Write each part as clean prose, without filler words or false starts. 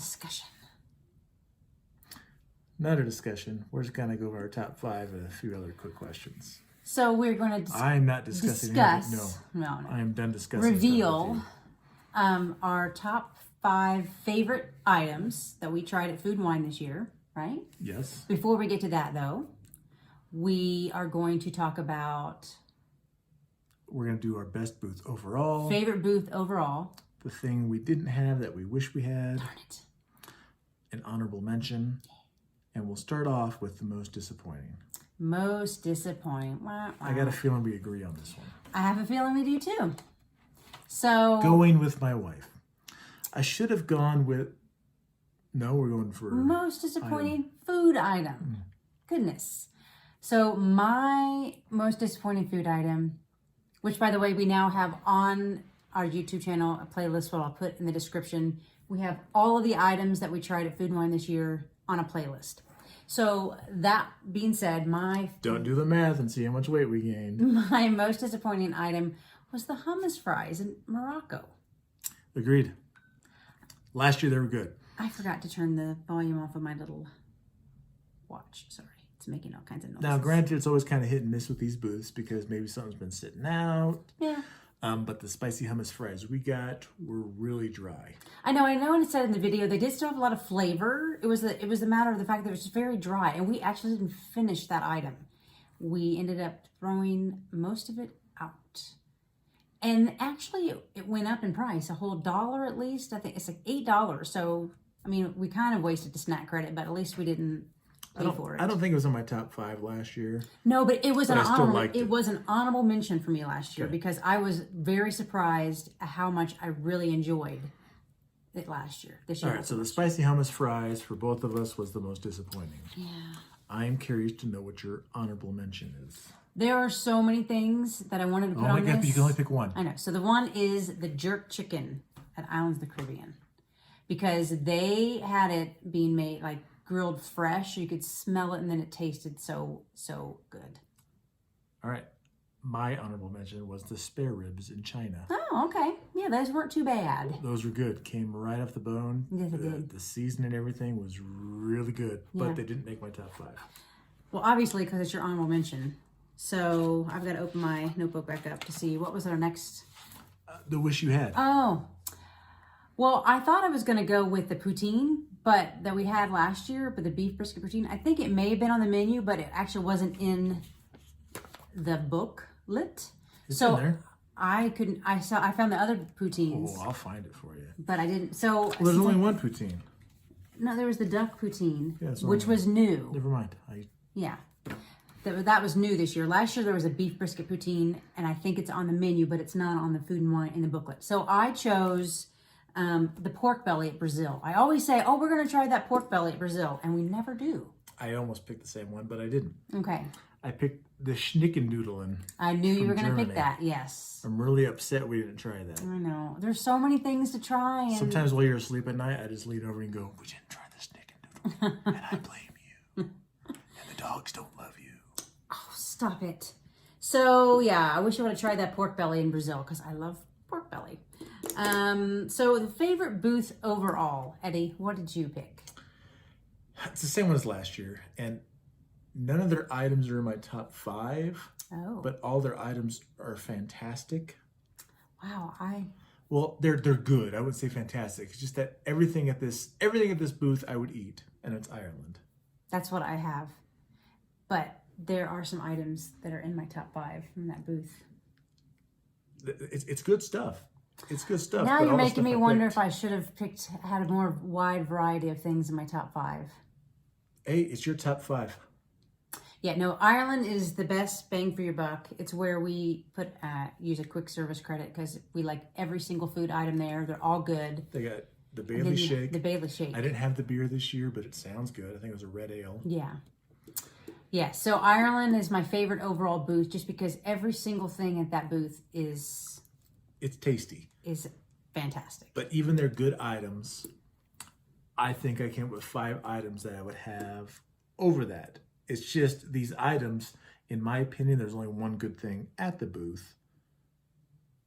discussion. Not a discussion. We're just going to go over our top 5 and a few other quick questions. So we're going to I'm not discussing discuss. anything. No. I am done discussing. Reveal our top 5 favorite items that we tried at Food and Wine this year, right? Yes. Before we get to that, though, we are going to talk about... We're going to do our best booth overall. Favorite booth overall. The thing we didn't have that we wish we had. Darn it. An honorable mention. And we'll start off with the most disappointing. Most disappointing. Wah, wah. I got a feeling we agree on this one. I have a feeling we do too. So... Going with my wife. I should have gone with... No, we're going for... Most disappointing food item. Goodness. So my most disappointing food item, which by the way, we now have on our YouTube channel, a playlist, what I'll put in the description. We have all of the items that we tried at Food and Wine this year on a playlist. So that being said, Don't do the math and see how much weight we gained. my most disappointing item was the hummus fries in Morocco. Agreed. Last year they were good. I forgot to turn the volume off of my little watch. Sorry, it's making all kinds of noises. Now, granted, it's always kind of hit and miss with these booths because maybe something's been sitting out. Yeah. But the spicy hummus fries we got were really dry. I know, and it said in the video they did still have a lot of flavor. It was the matter of the fact that it was just very dry, and we actually didn't finish that item. We ended up throwing most of it out. And actually, it went up in price, a whole $1 at least. I think it's like $8. So, I mean, we kind of wasted the snack credit, but at least we didn't pay for it. I don't think it was in my top 5 last year. No, but it was But an I still honorable. liked It it. was an honorable mention for me last year Okay. because I was very surprised at how much I really enjoyed it last year. This year. All right, so the spicy hummus fries for both of us was the most disappointing. Yeah. I am curious to know what your honorable mention is. There are so many things that I wanted to put Oh my on God, this. you can only pick one. I know. So the one is the jerk chicken at Islands of the Caribbean because they had it being made like grilled fresh. You could smell it and then it tasted so good. All right. My honorable mention was the spare ribs in China. Oh, okay. Yeah, those weren't too bad. Those were good. Came right off the bone. Yes, they did. The season and everything was really good, Yeah. but they didn't make my top 5. Well, obviously, because it's your honorable mention. So I've got to open my notebook back up to see what was our next. The wish you had. Oh, well, I thought I was going to go with the poutine, but that we had last year, but the beef brisket poutine. I think it may have been on the menu, but it actually wasn't in the booklet. It's so in there. I couldn't. I found the other poutines, Oh, I'll find it for you. but I didn't. So Well, there's only one poutine. no, there was the duck poutine, Yeah, it's which only- was new. Never mind. Yeah. That was new this year. Last year there was a beef brisket poutine, and I think it's on the menu, but it's not on the Food and Wine in the booklet. So I chose the pork belly at Brazil. I always say, oh, we're going to try that pork belly at Brazil, and we never do. I almost picked the same one, but I didn't. Okay. I picked the Schnickendoodlen. I knew you From were going to pick Germany. that. Yes. I'm really upset we didn't try that. I know. There's so many things to try. And Sometimes while you're asleep at night, I just lean over and go, we didn't try the Schnickendoodle. And I blame you. And the dogs don't love you. Oh, stop it. So, yeah, I wish I would have tried that pork belly in Brazil because I love pork belly. So the favorite booth overall, Eddie, what did you pick? It's the same one as last year. And none of their items are in my top 5, Oh, but all their items are fantastic. wow. Well, they're good. I wouldn't say fantastic. It's just that everything at this booth I would eat, and it's Ireland. That's what I have. But there are some items that are in my top 5 from that booth. It's good stuff. It's good stuff. Now but you're all the making stuff me I wonder picked- if I should have had a more wide variety of things in my top 5. Hey, it's your top 5. Yeah, no, Ireland is the best bang for your buck. It's where we use a quick service credit because we like every single food item there. They're all good. They got the And Bailey then shake. The Bailey shake. I didn't have the beer this year, but it sounds good. I think it was a red ale. Yeah. Yeah, so Ireland is my favorite overall booth just because every single thing at that booth is It's tasty. fantastic. But even their good items, I think I came up with 5 items that I would have over that. It's just these items, in my opinion, there's only one good thing at the booth.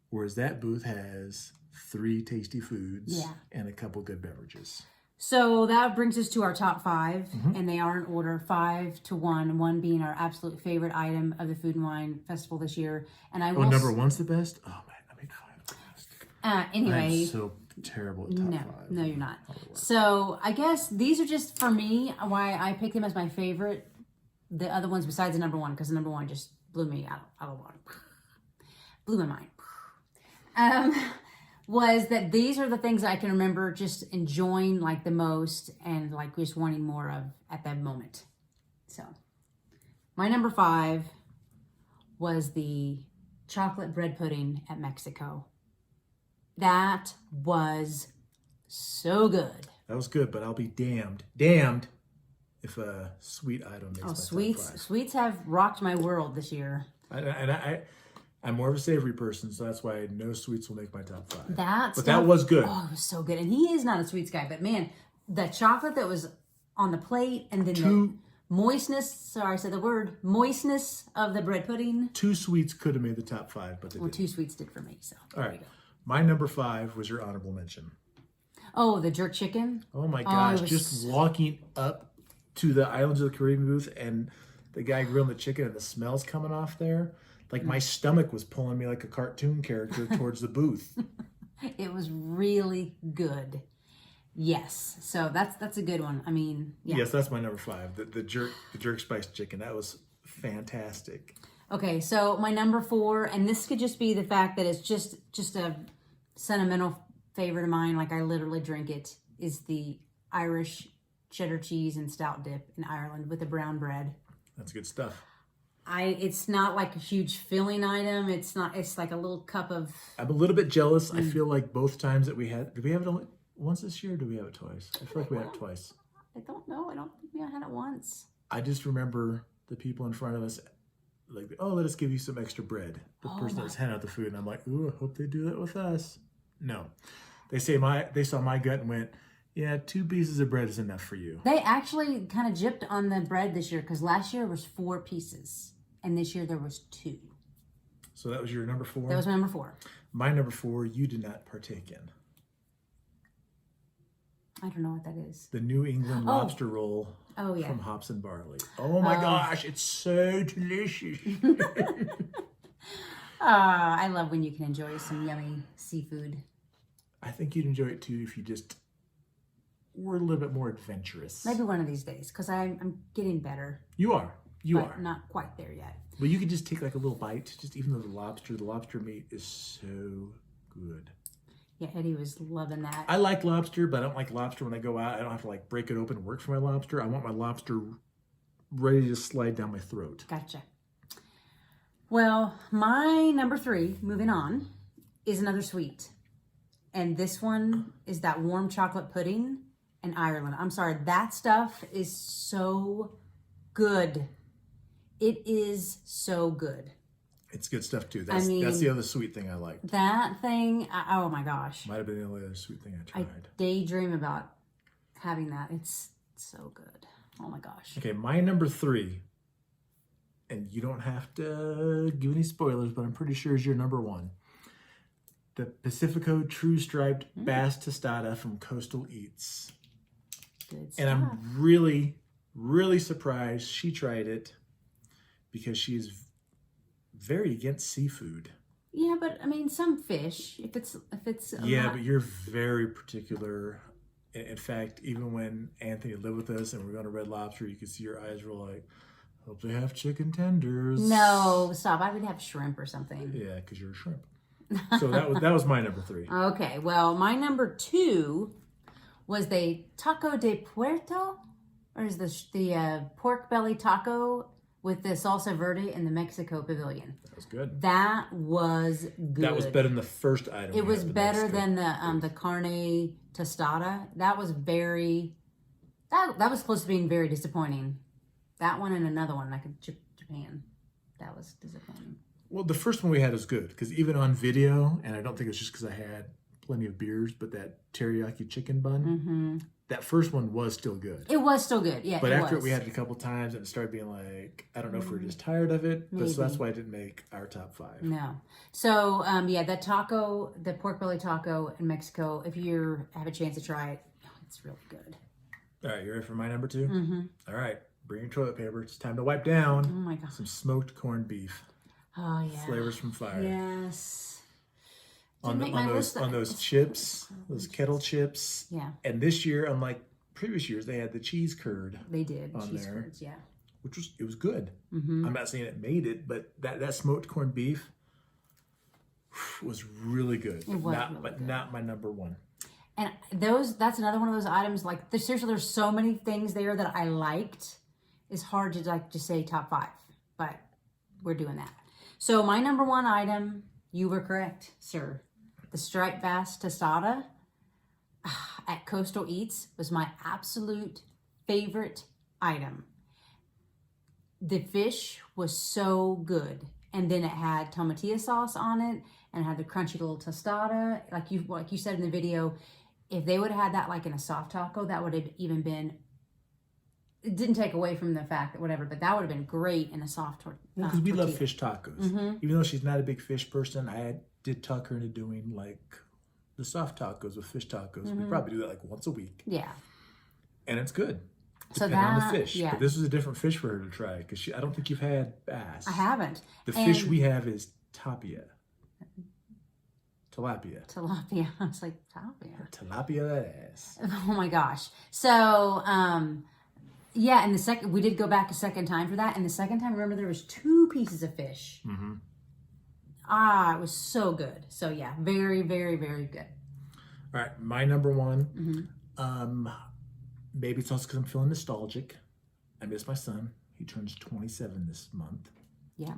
Whereas that booth has 3 tasty foods Yeah. and a couple good beverages. So that brings us to our top 5, and they are in order 5 to 1. 1 being our absolute favorite item of the Food and Wine Festival this year. And I will number 1's the best? Oh, man, I made 5 the best. anyway. I'm so terrible at top 5. No, you're not. So I guess these are just, for me, why I picked them as my favorite. The other ones besides the number 1, because the number 1 just blew me out of water. Blew my mind. Was that these are the things I can remember just enjoying like the most and like just wanting more of at that moment. So my number 5 was the chocolate bread pudding at Mexico. That was so good. That was good, but I'll be damned if a sweet item makes my top 5. Sweets have rocked my world this year. I'm more of a savory person, so that's why no sweets will make my top 5. But that was good. Oh, it was so good. And he is not a sweets guy, but man, the chocolate that was on the plate and then the moistness, sorry, I said the word, moistness of the bread pudding. 2 sweets could have made the top 5, but they didn't. 2 sweets did for me, so all right. My number 5 was your honorable mention. Oh, the jerk chicken? Oh my gosh, just walking up to the Islands of the Caribbean booth and the guy grilling the chicken and the smells coming off there. Like my stomach was pulling me like a cartoon character towards the booth. It was really good. Yes. So that's a good one. I mean, yeah. Yes, that's my number 5. The jerk spiced chicken. That was fantastic. Okay, so my number 4, and this could just be the fact that it's just a sentimental favorite of mine. Like I literally drink it. Is the Irish cheddar cheese and stout dip in Ireland with the brown bread. That's good stuff. It's not like a huge filling item. It's like a little cup of. I'm a little bit jealous. I feel like both times that we had, did we have it only once this year or did we have it twice? I feel like we had it twice. I don't know. I don't think we had it once. I just remember the people in front of us like, oh, let us give you some extra bread. The person that was handing out the food. And I'm like, ooh, I hope they do that with us. No. They saw my gut and went, yeah, 2 pieces of bread is enough for you. They actually kind of gypped on the bread this year because last year was 4 pieces. And this year there was 2. So that was your number 4? That was my number 4. My number 4, you did not partake in. I don't know what that is. The New England lobster roll from hops and barley. Oh my gosh, it's so delicious. I love when you can enjoy some yummy seafood. I think you'd enjoy it too if you just were a little bit more adventurous. Maybe one of these days, because I'm getting better. You are. You are. Not quite there yet. Well, you could just take like a little bite, just even though the lobster meat is so good. Yeah, Eddie was loving that. I like lobster, but I don't like lobster when I go out. I don't have to like break it open and work for my lobster. I want my lobster ready to slide down my throat. Gotcha. Well, my number 3, moving on, is another sweet. And this one is that warm chocolate pudding in Ireland. I'm sorry, that stuff is so good. It is so good. It's good stuff too. That's the other sweet thing I like. That thing, oh my gosh. Might have been the only other sweet thing I tried. I daydream about having that. It's so good. Oh my gosh. Okay, my number 3, and you don't have to give any spoilers, but I'm pretty sure is your number 1. The Pacifico True Striped Bass Tostada from Coastal Eats. Good stuff. And I'm really, really surprised she tried it because she is very against seafood. Yeah, but I mean, some fish, if it's but you're very particular. In fact, even when Anthony lived with us and we were going to Red Lobster, you could see your eyes were like, hope they have chicken tenders. No, stop. I would have shrimp or something. Yeah, because you're a shrimp. So that was my number 3. Okay, well, my number 2 was the Taco de Puerto, or is the pork belly taco with the salsa verde in the Mexico Pavilion. That was good. That was good. That was better than the first item. It was better than the carne tostada. That was that was close to being very disappointing. That one and another one, like Japan. That was disappointing. Well, the first one we had was good because even on video, and I don't think it's just because I had plenty of beers, but that teriyaki chicken bun, that first one was still good. It was still good, yeah. But after we had it a couple times, and it started being like, I don't know if we're just tired of it, but so that's why it didn't make our top 5. No. So, that taco, the pork belly taco in Mexico, if you have a chance to try it, It's really good. All right, you ready for my number 2? Mm-hmm. All right, bring your toilet paper. It's time to wipe down. Oh my God. Some smoked corned beef. Oh yeah. Flavors from fire. Yes. On those chips, those kettle chips. Yeah. And this year, unlike previous years, they had the cheese curd. They did. On cheese there. curds, yeah. It was good. Mm-hmm. I'm not saying it made it, but that smoked corned beef was really good. It was really good. Not my number 1. And that's another one of those items, like, seriously, there's so many things there that I liked. It's hard to, like, just say top 5, but we're doing that. So my number 1 item, you were correct, sir. The striped bass tostada at Coastal Eats was my absolute favorite item. The fish was so good. And then it had tomatillo sauce on it, and it had the crunchy little tostada. Like you said in the video, if they would have had that like in a soft taco, that would have even been, it didn't take away from the fact that whatever, but that would have been great in a soft tortilla. Well, because we love fish tacos. Even though she's not a big fish person, I did talk her into doing like the soft tacos with fish tacos. We probably do that like once a week. Yeah. And it's good. So Depending on the fish. yeah. But this was a different fish for her to try because I don't think you've had bass. I haven't. The fish we have is tilapia. Tilapia. I was like, tilapia. Tilapia that ass. Oh my gosh. So, yeah, and we did go back a second time for that. And the second time, remember, there was 2 pieces of fish. Mm-hmm. Ah, it was so good. So yeah, very, very, very good. All right, my number 1. Maybe it's also because I'm feeling nostalgic. I miss my son. He turns 27 this month. Yeah.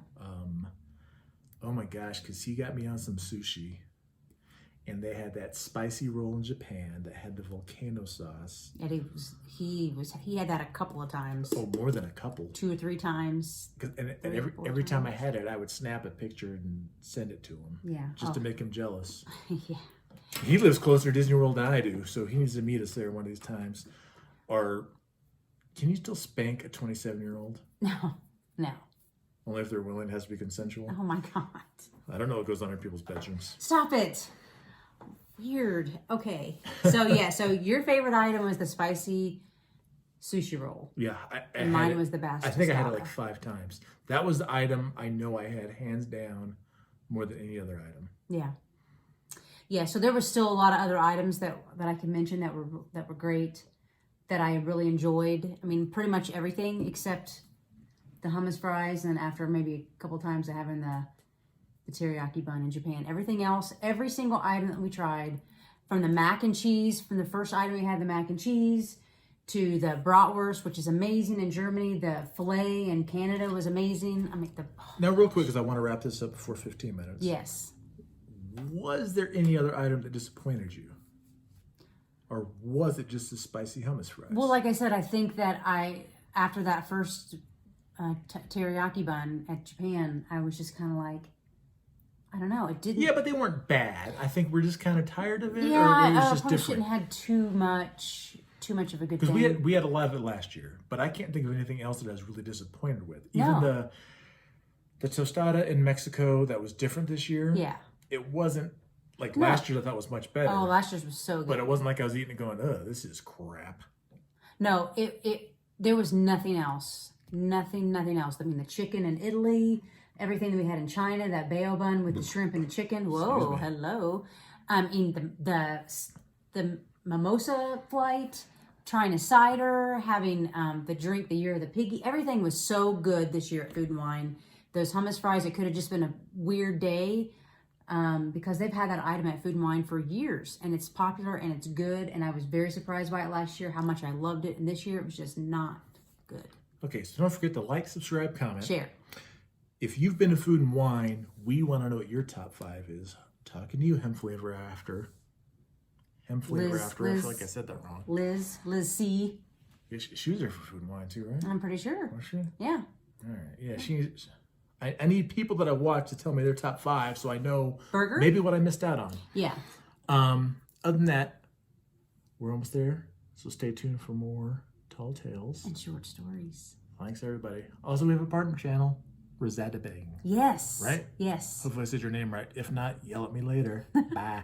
Oh my gosh, because he got me on some sushi. And they had that spicy roll in Japan that had the volcano sauce. And he had that a couple of times. Oh, more than a couple. 2 or 3 times. And every time I had it, I would snap a picture and send it to him. Yeah. Just to make him jealous. Yeah. He lives closer to Disney World than I do, so he needs to meet us there one of these times. Or can you still spank a 27-year-old? No. Only if they're willing. It has to be consensual. Oh my God. I don't know what goes on in people's bedrooms. Stop it. Weird. Okay. So yeah, so your favorite item was the spicy sushi roll. Yeah. And mine was the best. I think I had it like 5 times. That was the item I know I had hands down more than any other item. Yeah. Yeah, so there was still a lot of other items that I can mention that were great, that I really enjoyed. I mean, pretty much everything except the hummus fries, and after maybe a couple times of having the teriyaki bun in Japan. Everything else, every single item that we tried, from the mac and cheese, from the first item we had the mac and cheese, to the bratwurst, which is amazing in Germany. The filet in Canada was amazing. I mean, Now, real quick, because I want to wrap this up before 15 minutes. Yes. Was there any other item that disappointed you? Or was it just the spicy hummus fries? Well, like I said, I think that after that first teriyaki bun at Japan, I was just kind of like, I don't know. It didn't. Yeah, but they weren't bad. I think we're just kind of tired of it. Yeah, or it was just probably different. shouldn't have had too much of a good Because thing. we had a lot of it last year, but I can't think of anything else that I was really disappointed with. Even No. the tostada in Mexico that was different this year. Yeah. It wasn't like last year. I thought was much better. Oh, last year's was so good. But it wasn't like I was eating it going, "Oh, this is crap." No, there was nothing else. Nothing else. I mean, the chicken in Italy, everything that we had in China, that bao bun with the shrimp and the chicken. Whoa, hello. I mean, the mimosa flight, trying a cider, having the drink, the year of the piggy. Everything was so good this year at Food and Wine. Those hummus fries, it could have just been a weird day because they've had that item at Food and Wine for years, and it's popular and it's good. And I was very surprised by it last year, how much I loved it. And this year it was just not good. Okay, so don't forget to like, subscribe, comment. Share. If you've been to Food and Wine, we want to know what your top 5 is. Talking to you, Hem Flavor After. Hem Flavor After. I feel like I said that wrong. Liz C. Yeah, she was there for Food and Wine too, right? I'm pretty sure. Was she? Yeah. All right. Yeah, I need people that I watch to tell me their top 5 so I know Burger? maybe what I missed out on. Yeah. Other than that, we're almost there. So stay tuned for more Tall Tales. And short stories. Thanks, everybody. Also, we have a partner channel, Rosetta Bang. Yes. Right? Yes. Hopefully I said your name right. If not, yell at me later. Bye.